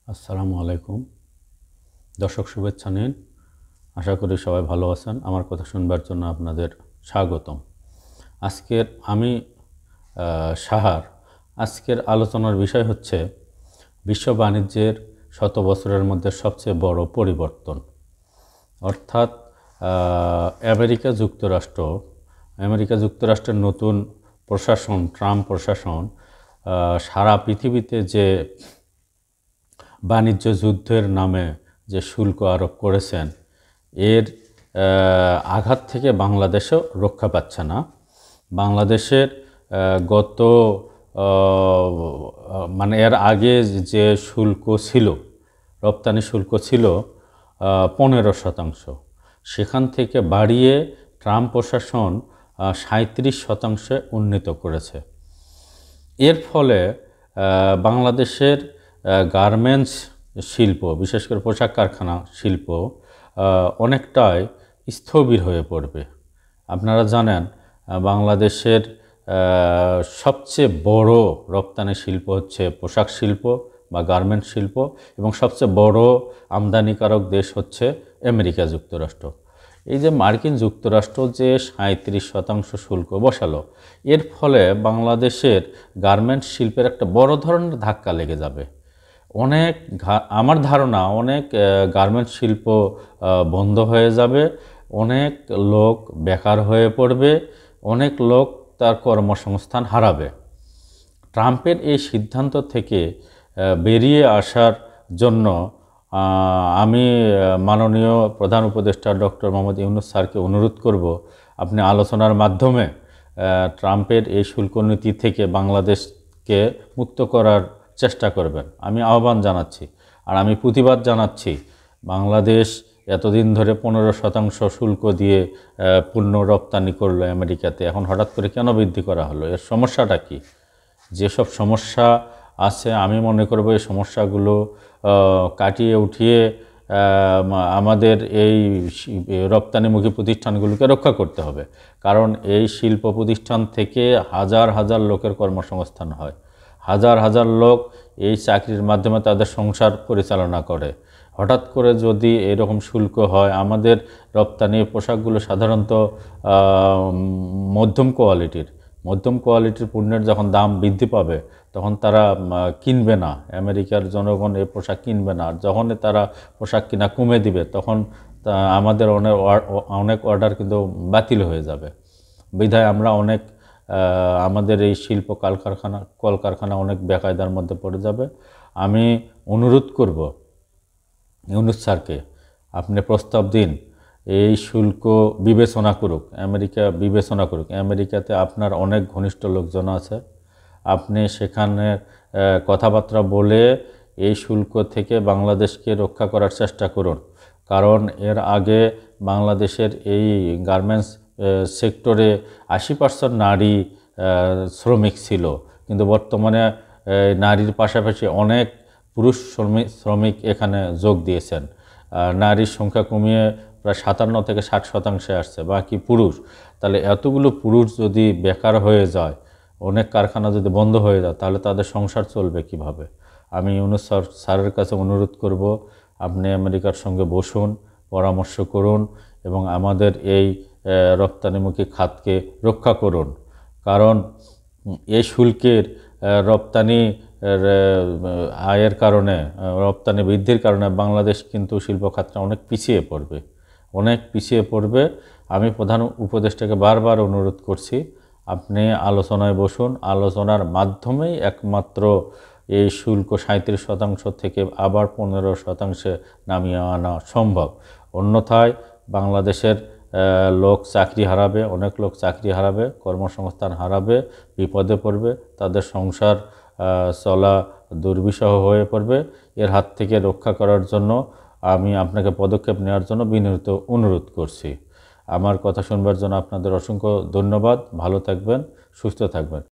আসসালামু আলাইকুম। দর্শক শুভেচ্ছা নিন। আশা করি সবাই ভালো আছেন। আমার কথা শুনবার জন্য আপনাদের স্বাগতম। আজকের আমি সাহার আজকের আলোচনার বিষয় হচ্ছে বিশ্ব বাণিজ্যের 100 বছরের মধ্যে সবচেয়ে বড় পরিবর্তন। অর্থাৎ আমেরিকা যুক্তরাষ্ট্রের নতুন প্রশাসন, ট্রাম্প প্রশাসন সারা পৃথিবীতে যে বাণিজ্য যুদ্ধের নামে যে শুল্ক আরোপ করেছেন, এর আঘাত থেকে বাংলাদেশও রক্ষা পাচ্ছে না। বাংলাদেশের গত এর আগে যে শুল্ক ছিল, রপ্তানি শুল্ক ছিল 15%, সেখান থেকে বাড়িয়ে ট্রাম্প প্রশাসন 37% উন্নীত করেছে। এর ফলে বাংলাদেশের গার্মেন্টস শিল্প, বিশেষ করে পোশাক কারখানা শিল্প অনেকটাই স্থবির হয়ে পড়বে। আপনারা জানেন বাংলাদেশের সবচেয়ে বড় রপ্তানি শিল্প হচ্ছে পোশাক শিল্প বা গার্মেন্টস শিল্প, এবং সবচেয়ে বড় আমদানিকারক দেশ হচ্ছে আমেরিকা যুক্তরাষ্ট্র। এই যে মার্কিন যুক্তরাষ্ট্র যে 37% শুল্ক বসালো, এর ফলে বাংলাদেশের গার্মেন্টস শিল্পের একটা বড় ধরনের ধাক্কা লেগে যাবে। আমার ধারণা অনেক গার্মেন্টস শিল্প বন্ধ হয়ে যাবে, অনেক লোক বেকার হয়ে পড়বে, অনেক লোক তার কর্মসংস্থান হারাবে। ট্রাম্পের এই সিদ্ধান্ত থেকে বেরিয়ে আসার জন্য আমি মাননীয় প্রধান উপদেষ্টা ডক্টর মোহাম্মদ ইউনূস স্যারকে অনুরোধ করব, আপনি আলোচনার মাধ্যমে ট্রাম্পের এই শুল্ক নীতি থেকে বাংলাদেশকে মুক্ত করার চেষ্টা করবেন। আমি আহ্বান জানাচ্ছি, আর আমি প্রতিবাদ জানাচ্ছি। বাংলাদেশ এতদিন ধরে 15% শুল্ক দিয়ে পণ্য রপ্তানি করলো আমেরিকাতে, এখন হঠাৎ করে কেন বৃদ্ধি করা হলো? এর সমস্যাটা কি? যেসব সমস্যা আছে আমি মনে করব এই সমস্যাগুলো কাটিয়ে উঠিয়ে আমাদের এই রপ্তানিমুখী প্রতিষ্ঠানগুলোকে রক্ষা করতে হবে। কারণ এই শিল্প প্রতিষ্ঠান থেকে হাজার হাজার লোকের কর্মসংস্থান হয়, হাজার হাজার লোক এই চাকরির মাধ্যমে তাদের সংসার পরিচালনা করে। হঠাৎ করে যদি এরকম শুল্ক হয়, আমাদের রপ্তানি পোশাকগুলো সাধারণত মধ্যম কোয়ালিটির পণ্যের যখন দাম বৃদ্ধি পাবে, তখন তারা কিনবে না, আমেরিকার জনগণ এই পোশাক কিনবে না। আর যখন তারা পোশাক কিনা কমে দিবে, তখন আমাদের অনেক অর্ডার কিন্তু বাতিল হয়ে যাবে। বিধায় আমরা আমাদের এই শিল্প কলকারখানা অনেক বেকায়দার মধ্যে পড়ে যাবে। আমি অনুরোধ করব ইউনূস স্যারকে, আপনি প্রস্তাব দিন, এই শুল্ক বিবেচনা করুক, আমেরিকাতে আপনার অনেক ঘনিষ্ঠ লোকজন আছে, আপনি সেখানে কথাবার্তা বলে এই শুল্ক থেকে বাংলাদেশকে রক্ষা করার চেষ্টা করুন। কারণ এর আগে বাংলাদেশের এই গার্মেন্টস সেক্টরে 80% নারী শ্রমিক ছিল, কিন্তু বর্তমানে নারীর পাশাপাশি অনেক পুরুষ শ্রমিক এখানে যোগ দিয়েছেন। নারীর সংখ্যা কমিয়ে প্রায় 57 থেকে 60% আসছে, বাকি পুরুষ। তাহলে এতগুলো পুরুষ যদি বেকার হয়ে যায়, অনেক কারখানা যদি বন্ধ হয়ে যায়, তাহলে তাদের সংসার চলবে কিভাবে? আমি ইউনূস স্যারের কাছে অনুরোধ করব, আপনি আমেরিকার সঙ্গে বসুন, পরামর্শ করুন এবং আমাদের এই রপ্তানিমুখী খাতকে রক্ষা করুন। কারণ এই শুল্কের রপ্তানি আয়ের কারণে, রপ্তানি বৃদ্ধির কারণে বাংলাদেশ কিন্তু শিল্প খাতটা অনেক পিছিয়ে পড়বে। আমি প্রধান উপদেষ্টাকে বারবার অনুরোধ করছি, আপনি আলোচনায় বসুন। আলোচনার মাধ্যমেই একমাত্র এই শুল্ক 37% থেকে আবার 15% নামিয়ে আনা সম্ভব। অন্যথায় বাংলাদেশের অনেক লোক চাকরি হারাবে, কর্মসংস্থান হারাবে, বিপদে পড়বে, তাদের সংসার চলা দুর্বিষহ হয়ে পড়বে। এর হাত থেকে রক্ষা করার জন্য আমি আপনাকে পদক্ষেপ নেওয়ার জন্য বিনীত অনুরোধ করছি। আমার কথা শুনবার জন্য আপনাদের অসংখ্য ধন্যবাদ। ভালো থাকবেন, সুস্থ থাকবেন।